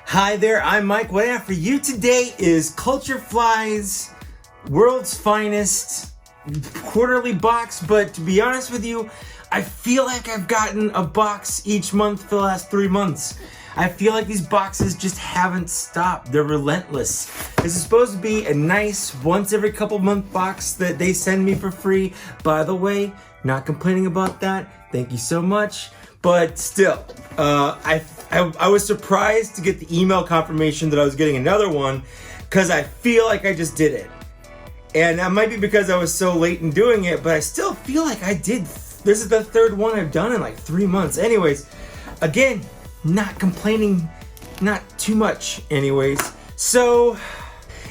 Hi there, I'm Mike. What I have for you today is CultureFly's world's finest quarterly box, but to be honest with you, I feel like I've gotten a box each month for the last 3 months. I feel like these boxes just haven't stopped. They're relentless. This is supposed to be a nice once every couple month box that they send me for free. By the way, not complaining about that. Thank you so much. But still, I was surprised to get the email confirmation that I was getting another one because I feel like I just did it. And that might be because I was so late in doing it, but I still feel like I did. This is the third one I've done in like 3 months. Anyways, again, not complaining, not too much anyways. So,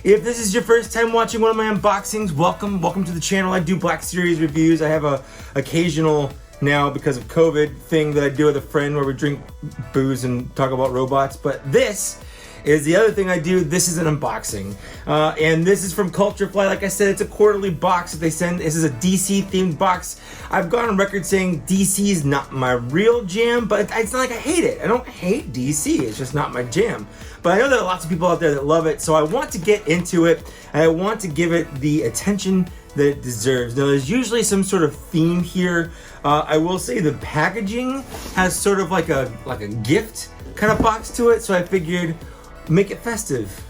if this is your first time watching one of my unboxings, welcome to the channel. I do Black Series reviews. I have a occasional, now because of COVID, thing that I do with a friend where we drink booze and talk about robots. But this is the other thing I do. This is an unboxing. And this is from CultureFly. Like I said, it's a quarterly box that they send. This is a DC themed box. I've gone on record saying DC is not my real jam, but it's not like I hate it. I don't hate DC, it's just not my jam. But I know there are lots of people out there that love it, so I want to get into it, and I want to give it the attention that it deserves. Now, there's usually some sort of theme here. I will say the packaging has sort of like a gift kind of box to it, so I figured make it festive.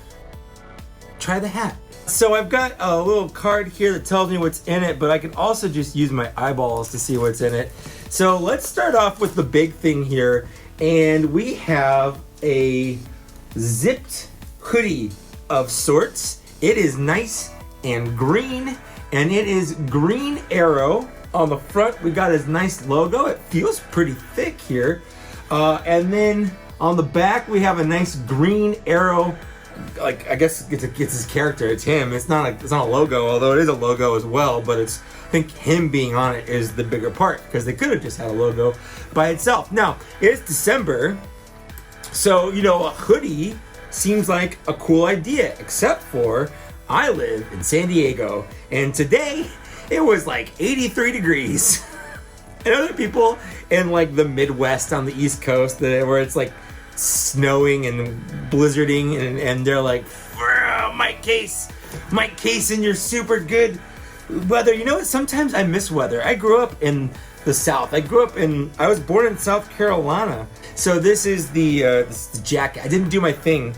Try the hat. So I've got a little card here that tells me what's in it, but I can also just use my eyeballs to see what's in it. So let's start off with the big thing here, and we have a zipped hoodie of sorts. It is nice and green, and it is Green Arrow. On the front, we got his nice logo. It feels pretty thick here. And then on the back, we have a nice Green Arrow. Like, I guess it's his character. It's him. It's not a logo, although it is a logo as well. But I think him being on it is the bigger part because they could have just had a logo by itself. Now, it's December, so a hoodie seems like a cool idea. Except for I live in San Diego, and today it was like 83 degrees. And other people in like the Midwest on the East Coast where it's like snowing and blizzarding and they're like, mikekaess in your super good weather. You know what? Sometimes I miss weather. I grew up in the South. I was born in South Carolina. So this is the jacket. I didn't do my thing.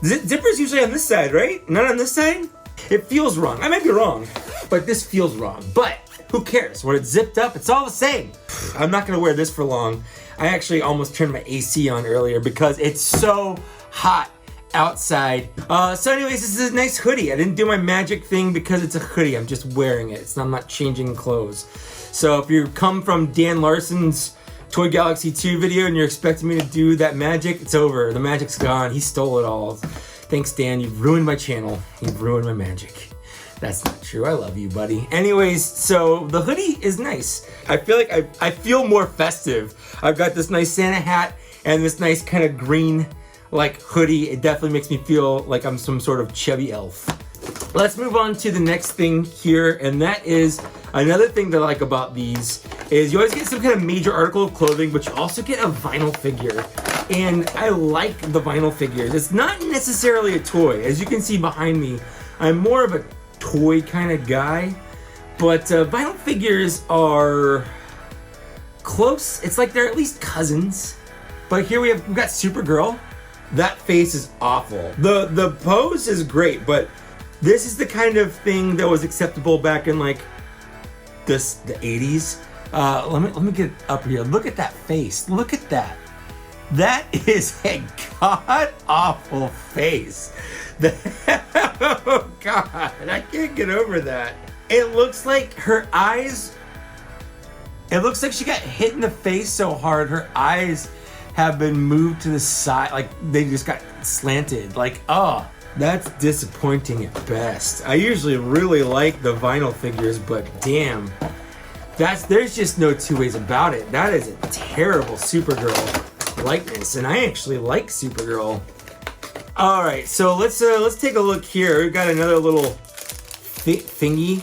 Zipper's usually on this side, right? Not on this side? It feels wrong. I might be wrong, but this feels wrong. But who cares? When it's zipped up, it's all the same. I'm not gonna wear this for long. I actually almost turned my AC on earlier because it's so hot outside. So anyways, this is a nice hoodie. I didn't do my magic thing because it's a hoodie. I'm just wearing it. I'm not changing clothes. So if you come from Dan Larson's Toy Galaxy 2 video and you're expecting me to do that magic, it's over. The magic's gone. He stole it all. Thanks, Dan. You've ruined my channel. You've ruined my magic. That's not true. I love you, buddy. Anyways, so the hoodie is nice. I feel like I feel more festive. I've got this nice Santa hat and this nice kind of green like hoodie. It definitely makes me feel like I'm some sort of chubby elf. Let's move on to the next thing here, and that is another thing that I like about these is you always get some kind of major article of clothing, but you also get a vinyl figure. And I like the vinyl figures. It's not necessarily a toy. As you can see behind me, I'm more of a toy kind of guy, but vinyl figures are close. It's like they're at least cousins. But here we've got Supergirl. That face is awful. The pose is great, but this is the kind of thing that was acceptable back in like the 80s. Let me get up here. Look at that face. Look at that. That is a god-awful face. Oh god, I can't get over that. It looks like her eyes, it looks like she got hit in the face so hard her eyes have been moved to the side, like they just got slanted. Like, oh, that's disappointing at best. I usually really like the vinyl figures, but damn, there's just no two ways about it. That is a terrible Supergirl likeness, and I actually like Supergirl. All right, so let's take a look here. We've got another little thingy,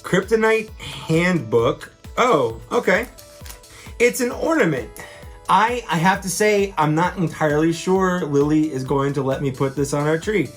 Kryptonite handbook. Oh, okay. It's an ornament. I have to say, I'm not entirely sure Lily is going to let me put this on our tree.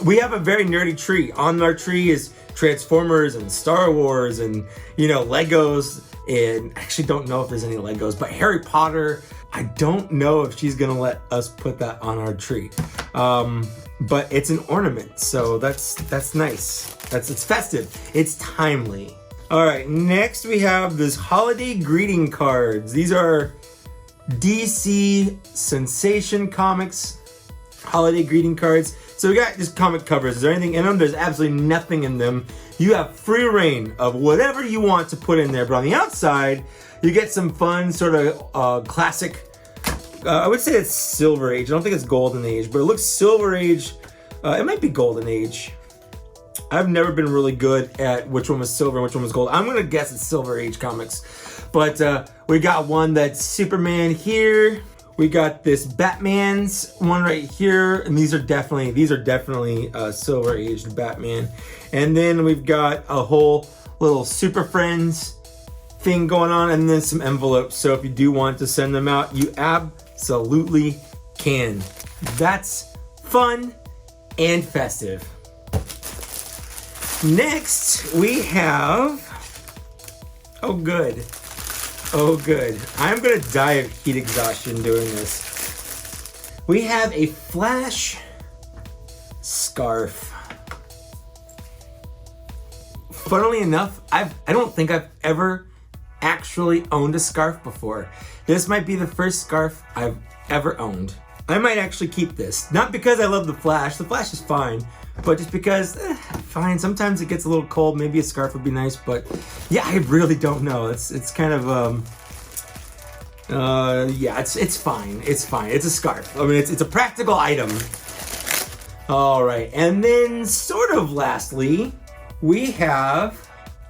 We have a very nerdy tree. On our tree is Transformers and Star Wars and, you know, Legos. And I actually don't know if there's any Legos, but Harry Potter. I don't know if she's gonna let us put that on our tree. But it's an ornament, so that's nice. It's festive. It's timely. All right, next we have this holiday greeting cards. These are DC Sensation Comics holiday greeting cards. So we got just comic covers. Is there anything in them? There's absolutely nothing in them. You have free reign of whatever you want to put in there. But on the outside, you get some fun sort of classic, I would say it's Silver Age. I don't think it's Golden Age, but it looks Silver Age. It might be Golden Age. I've never been really good at which one was silver and which one was gold. I'm gonna guess it's Silver Age comics. But we got one that's Superman here. We got this Batman's one right here, and these are definitely Silver Aged Batman. And then we've got a whole little Super Friends thing going on, and then some envelopes. So if you do want to send them out, you absolutely can. That's fun and festive. Next, we have, oh good. I'm gonna die of heat exhaustion doing this. We have a Flash scarf. Funnily enough, I don't think I've ever actually owned a scarf before. This might be the first scarf I've ever owned. I might actually keep this. Not because I love the Flash is fine, but just because, fine, sometimes it gets a little cold, maybe a scarf would be nice, but yeah, I really don't know. It's kind of, yeah, it's fine, it's a scarf. I mean, it's a practical item. All right, and then sort of lastly, we have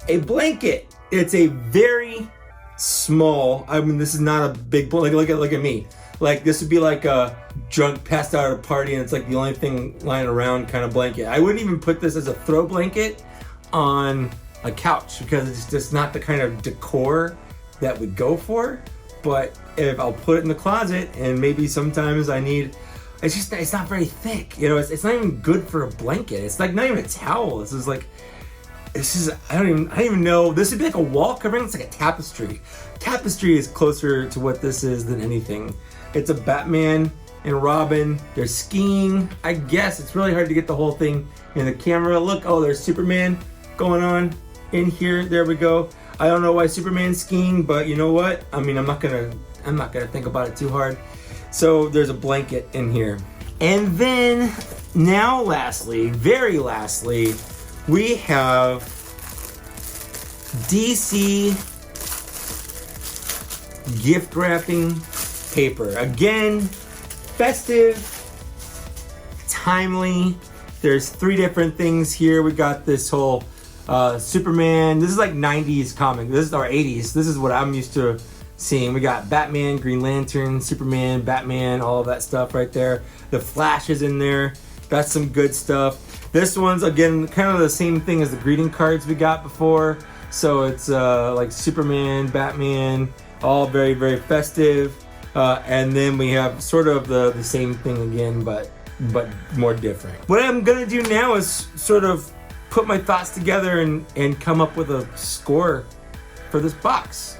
a blanket. It's a very small, I mean, this is not a big blanket, look at me. Like, this would be like a drunk, passed out at a party, and it's like the only thing lying around kind of blanket. I wouldn't even put this as a throw blanket on a couch because it's just not the kind of decor that would go for. But if I'll put it in the closet, and maybe sometimes I need, it's not very thick. You know, it's not even good for a blanket. It's like not even a towel. I don't even know. This would be like a wall covering. It's like a tapestry. Tapestry is closer to what this is than anything. It's a Batman and Robin. They're skiing. I guess it's really hard to get the whole thing in the camera. Look, oh, there's Superman going on in here. There we go. I don't know why Superman's skiing, but you know what? I mean, I'm not gonna think about it too hard. So there's a blanket in here. And then now lastly, very lastly, we have DC gift wrapping paper. Again, festive, timely. There's 3 different things here. We got this whole Superman. This is like 90s comic. This is our 80s. This is what I'm used to seeing. We got Batman, Green Lantern, Superman, Batman, all of that stuff right there. The Flash is in there. That's some good stuff. This one's, again, kind of the same thing as the greeting cards we got before. So it's like Superman, Batman, all very, very festive. And then we have sort of the same thing again, but more different. What I'm gonna do now is sort of put my thoughts together and come up with a score for this box.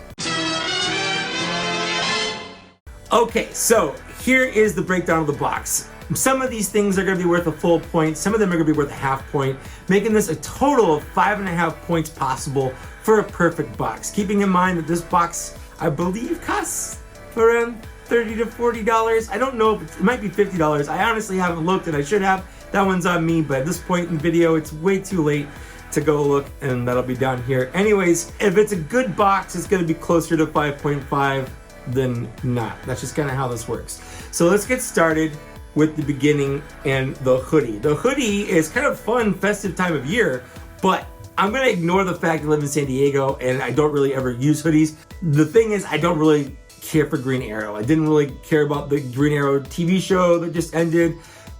Okay, so here is the breakdown of the box. Some of these things are gonna be worth a full point, some of them are gonna be worth a half point, making this a total of 5.5 points possible for a perfect box. Keeping in mind that this box, I believe, costs around $30 to $40. I don't know if it might be $50. I honestly haven't looked, and I should have. That one's on me, but at this point in the video, it's way too late to go look, and that'll be down here. Anyways, if it's a good box, it's gonna be closer to 5.5 than not. That's just kind of how this works. So let's get started with the beginning and the hoodie. The hoodie is kind of fun, festive time of year, but I'm gonna ignore the fact I live in San Diego and I don't really ever use hoodies. The thing is, I don't really care for Green Arrow. I didn't really care about the Green Arrow TV show that just ended.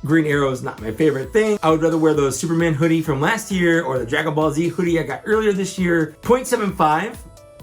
Green Arrow is not my favorite thing. I would rather wear the Superman hoodie from last year or the Dragon Ball Z hoodie I got earlier this year. 0.75,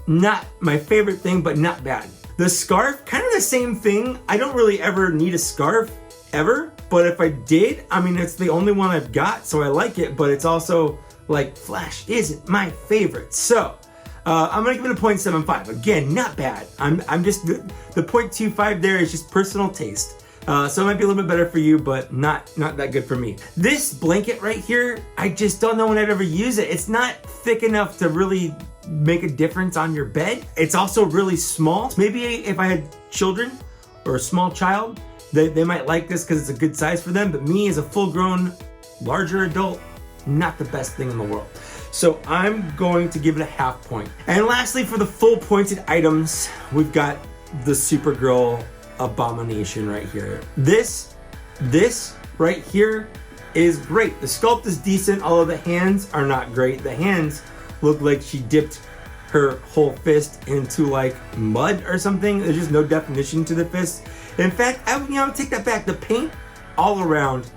not my favorite thing, but not bad. The scarf, kind of the same thing. I don't really ever need a scarf, ever. But if I did, I mean, it's the only one I've got, so I like it. But it's also like, Flash isn't my favorite. So I'm gonna give it a 0.75. Again, not bad. I'm just, the 0.25 there is just personal taste. So it might be a little bit better for you, but not that good for me. This blanket right here, I just don't know when I'd ever use it. It's not thick enough to really make a difference on your bed. It's also really small. Maybe if I had children or a small child, they might like this because it's a good size for them, but me as a full-grown, larger adult, not the best thing in the world. So I'm going to give it a half point. And lastly, for the full pointed items, we've got the Supergirl abomination right here. This right here is great. The sculpt is decent, although the hands are not great. The hands look like she dipped her whole fist into like mud or something. There's just no definition to the fist. In fact, I'll take that back. The paint all around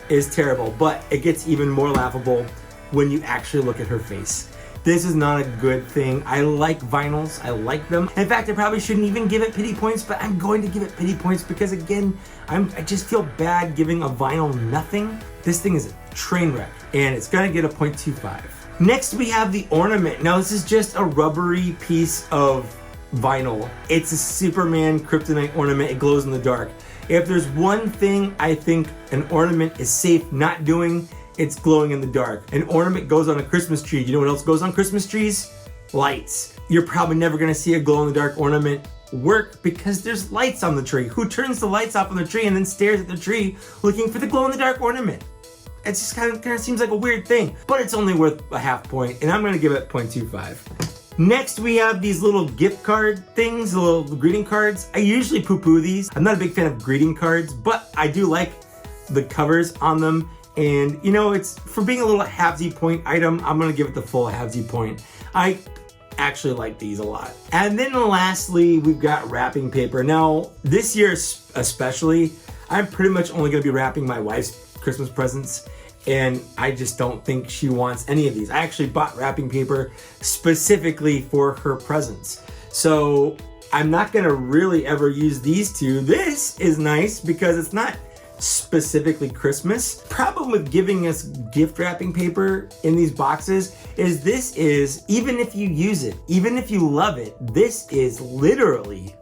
is terrible, but it gets even more laughable when you actually look at her face. This is not a good thing. I like vinyls, I like them. In fact, I probably shouldn't even give it pity points, but I'm going to give it pity points because again, I just feel bad giving a vinyl nothing. This thing is a train wreck and it's gonna get a 0.25. Next, we have the ornament. Now this is just a rubbery piece of vinyl. It's a Superman kryptonite ornament. It glows in the dark. If there's one thing I think an ornament is safe not doing, it's glowing in the dark. An ornament goes on a Christmas tree. You know what else goes on Christmas trees? Lights. You're probably never gonna see a glow-in-the-dark ornament work because there's lights on the tree. Who turns the lights off on the tree and then stares at the tree looking for the glow-in-the-dark ornament? It just kind of seems like a weird thing, but it's only worth a half point, and I'm gonna give it 0.25. Next, we have these little gift card things, the little greeting cards. I usually poo-poo these. I'm not a big fan of greeting cards, but I do like the covers on them. And you know, it's for being a little halvesy point item, I'm gonna give it the full halvesy point. I actually like these a lot. And then lastly, we've got wrapping paper. Now, this year especially, I'm pretty much only gonna be wrapping my wife's Christmas presents, and I just don't think she wants any of these. I actually bought wrapping paper specifically for her presents. So I'm not gonna really ever use these two. This is nice because it's not specifically Christmas. Problem with giving us gift wrapping paper in these boxes is this is, even if you use it, even if you love it, this is literally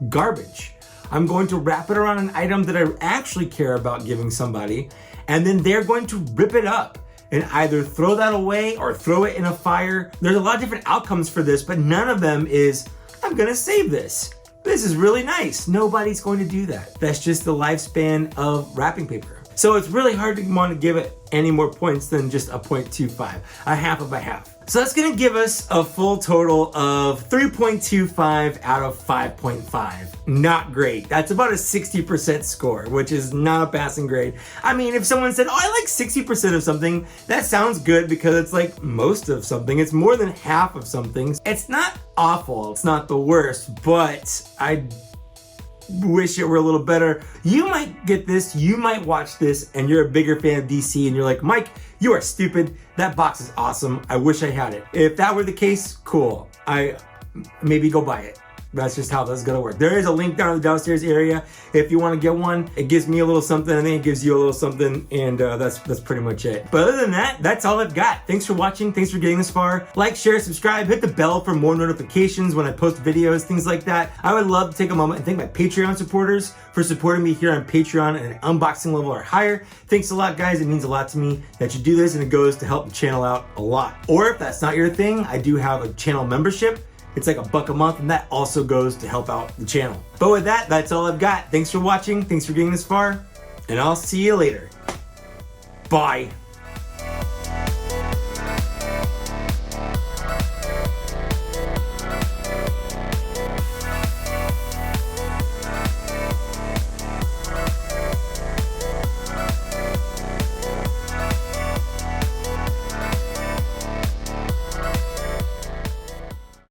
garbage. I'm going to wrap it around an item that I actually care about giving somebody, and then they're going to rip it up and either throw that away or throw it in a fire. There's a lot of different outcomes for this, but none of them is, I'm gonna save this. This is really nice. Nobody's going to do that. That's just the lifespan of wrapping paper. So it's really hard to want to give it any more points than just a 0.25, a half of a half. So that's gonna give us a full total of 3.25 out of 5.5. Not great. That's about a 60% score, which is not a passing grade. I mean, if someone said, oh, I like 60% of something, that sounds good because it's like most of something. It's more than half of something. It's not awful, it's not the worst, but I wish it were a little better. You might get this, you might watch this, and you're a bigger fan of DC, and you're like, Mike, you are stupid. That box is awesome. I wish I had it. If that were the case, cool. I maybe go buy it. That's just how that's gonna work. There is a link down in the downstairs area if you want to get one. It gives me a little something, and then it gives you a little something, and that's pretty much it. But other than that, that's all I've got. Thanks for watching. Thanks for getting this far. Like, share, subscribe, hit the bell for more notifications when I post videos, things like that. I would love to take a moment and thank my Patreon supporters for supporting me here on Patreon at an unboxing level or higher. Thanks a lot, guys. It means a lot to me that you do this, and it goes to help the channel out a lot. Or if that's not your thing, I do have a channel membership. It's like $1 a month, and that also goes to help out the channel. But with that, that's all I've got. Thanks for watching. Thanks for getting this far, and I'll see you later. Bye.